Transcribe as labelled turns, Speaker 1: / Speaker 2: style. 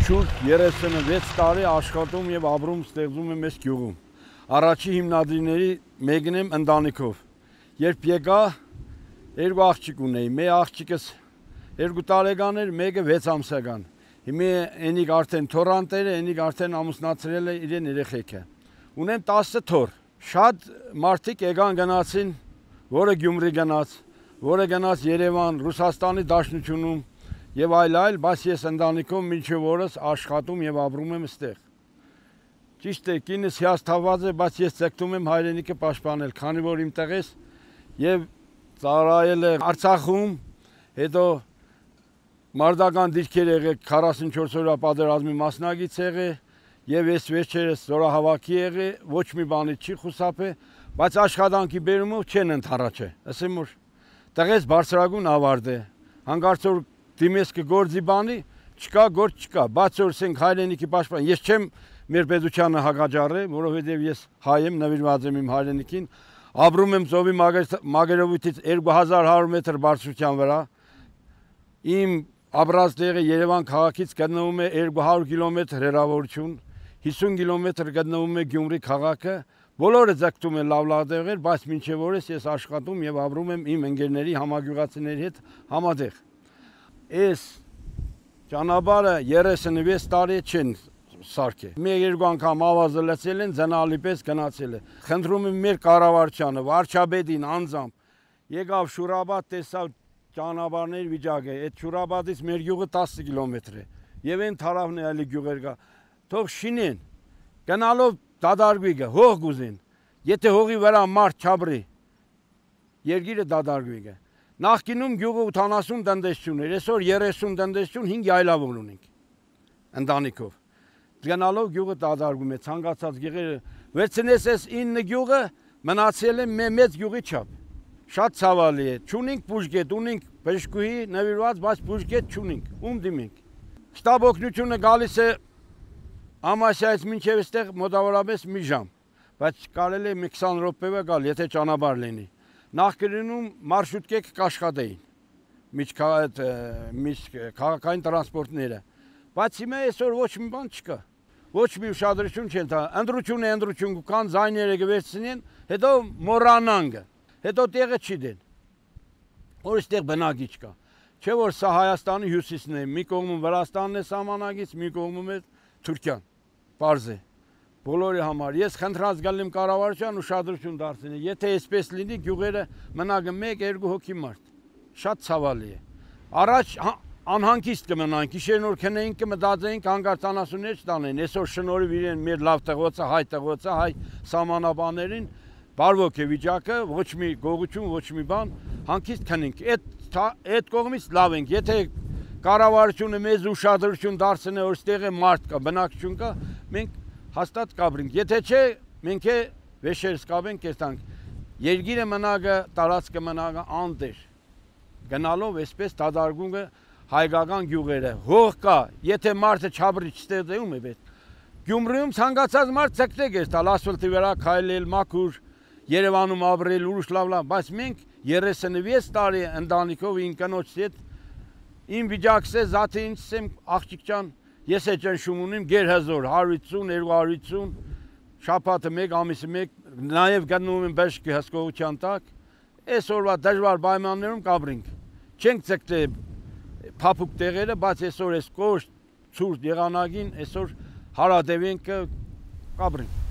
Speaker 1: Շուրջ 36 տարի աշխատում եւ ապրում ստեղծում եմ այս գյուղում։ Առաջի հիմնադիրների մեկն եմ ընտանիքով։ Երբ եկա, երկու աղջիկ ունեի, մի աղջիկս 2 տարեկան էր, մեկը 6 ամսական։ Հիմա այնիկ արդեն թորանտեր է, այնիկ արդեն ամուսնացրել է իրեն երեխեքը։ Ունեմ 10 թոռ։ Շատ մարդիկ եկան գնացին, որը Գյումրի գնաց, որը գնաց Երևան, Ռուսաստանի Դաշնությունում եւ այլ, բայց ես ընտանիքով մինչև օրս աշխատում եւ ապրում եմ այստեղ։ Ճիշտ է, կինս հիասթափված է, բայց ես ցկտում եմ հայրենիքը պաշտպանել, քանի որ իմ տեղես եւ ծառայել է Արցախում, հետո մարտական դիրքեր եղել 44 օրյա պատերազմի մասնակից եղել եւ ես վերջերս զորահավաքի եղել, ոչ մի բանի չի խուսափել, բայց աշխատանքի բերումով չեն ընդառաջել։ Ասեմ որ տեղես բարձրագույն ավարտ է, հանգարցոր դիմես կգործի բանի, չկա գործ չկա, բաց որ ասենք հայրենիքի պաշտպան, ես չեմ մեր պետությանը հակաջառել, որովհետև ես հայ եմ, նվիրված եմ իմ հայրենիքին, ապրում եմ ծովի մագերովույթից 2100 մետր բարձրության վրա, իմ ապրած տեղը Երևան քաղաքից գտնվում է 200 կիլոմետր հեռավորություն, 50 կիլոմետր գտնվում է Գյումրի քաղաքը, բոլորը ձգտում են լավ տեղեր, բայց մինչև օրս ես աշխատում եւ ապրում եմ իմ ընկերների համագյուղացիների հետ համատեղ։ Այս ճանապարհը 36 տարի չեն սարքել։ Մեկ-երկու անգամ ավազը լցել են, ձնալի պես գնացել է։ Խնդրում եմ մեր կառավարությանը, վարչապետին անձամբ, եկավ Շուրաբադ, տեսավ ճանապարհների վիճակը, այդ Շուրաբադից մեր գյուղը 10 կիլոմետր է։ Եվ այն թարավն է այլ գյուղեր կա։ Թող շինեն, գնալով դադարվի գա, հող գուզեն։ Եթե հողի վրա մարդ չաբրի, երկիրը դադարվի գա։ Նախկինում գյուղը 80 տնտեսություն էր, այսօր 30 տնտեսություն 5 այլավոր ունենք ընտանիքով։ Գնալով գյուղը դադարվում է, ցանկացած գյուղերը վերցնես այս 9 գյուղը մնացել է մեծ գյուղի չափ։ Շատ ցավալի է։ Չունենք բուժգետ, ունենք բժշկուհի նվիրված, բայց բուժգետ չունենք։ Ում դիմենք։ Շտաբ օգնությունը գալիս է Ամասիայից մինչև այստեղ մոտավորապես մի ժամ, բայց կարելի է 20 րոպեվա գալ, եթե ճանապարհ լինի։ Նախկինում մարշրուտկեք կաշխատեին, քաղաքային տրանսպորտները, բայց հիմա այսօր ոչ մի բան չկա, ոչ մի ուշադրություն չեն տա, ընտրություն կան, ձայները կվերցնեն, հետո մոռանան, հետո տեղը չի դեն, որ այստեղ բնակիչ կա, չէ որ սա Հայաստանի հյուսիսն է, մի կողմում Վրաստանն է սահմանագից, մի կողմում է Թուրքիան, պարզ է։ Բոլորի համար, ես խնդրած գալեմ կառավարության ուշադրություն դարձնել, եթե այսպես լինի գյուղերը մնա 1-2 հոգի մարդ, շատ ցավալի է։ Առաջ անհանգիստ կմնանք, գիշերն օր քնեինք կմտածեինք հանգարց անասուններ չտանեն, այսօր շնորհիվ իրեն մեր լավ տղոցը, հայ սահմանաբաներին, բարվոք է վիճակը, ոչ մի գողություն, ոչ մի բան, հանգիստ քնենք, այդ կողմից լավ ենք, եթե կառավարությունը մեզ ուշադրություն դարձնի, որ ստեղ է մարդ կա, բնակչություն կա, մենք հաստատ կաբրինք, եթե չէ, մենք վեշերս կաբենք կեստանք, երգիրը մնագը, տարածքը մնագը անտեր, գնալով այսպես տադարգունգը հայկական գյուղերը, հող կա, եթե մարդը չաբրի չստեղծեում է պետ, Գյումրիում ցանկացած մարդ ցկտեք ես տալ, ասֆալտի վրա քայլել, մաքուր, Երևանում ապրել, ուրիշ լավ, բայց մենք 36 տարի ընտանիքով իմ կնոջս հետ, իմ վիճակս է, զաթի ինձ եմ աղջիկ ջան, ես է ճնշում ունիմ գերհզոր, 150, 250, շաբաթը 1, ամիսը 1, նաև գտնվում եմ բժշկի հսկողության տակ, այսօրվա դժվար պայմաններում կաբրինք, չենք ցկտել փափուկ տեղերը, բայց այսօր այս կոշտ, ցուրտ եղանակին, այսօր հարադեվենք կաբրինք։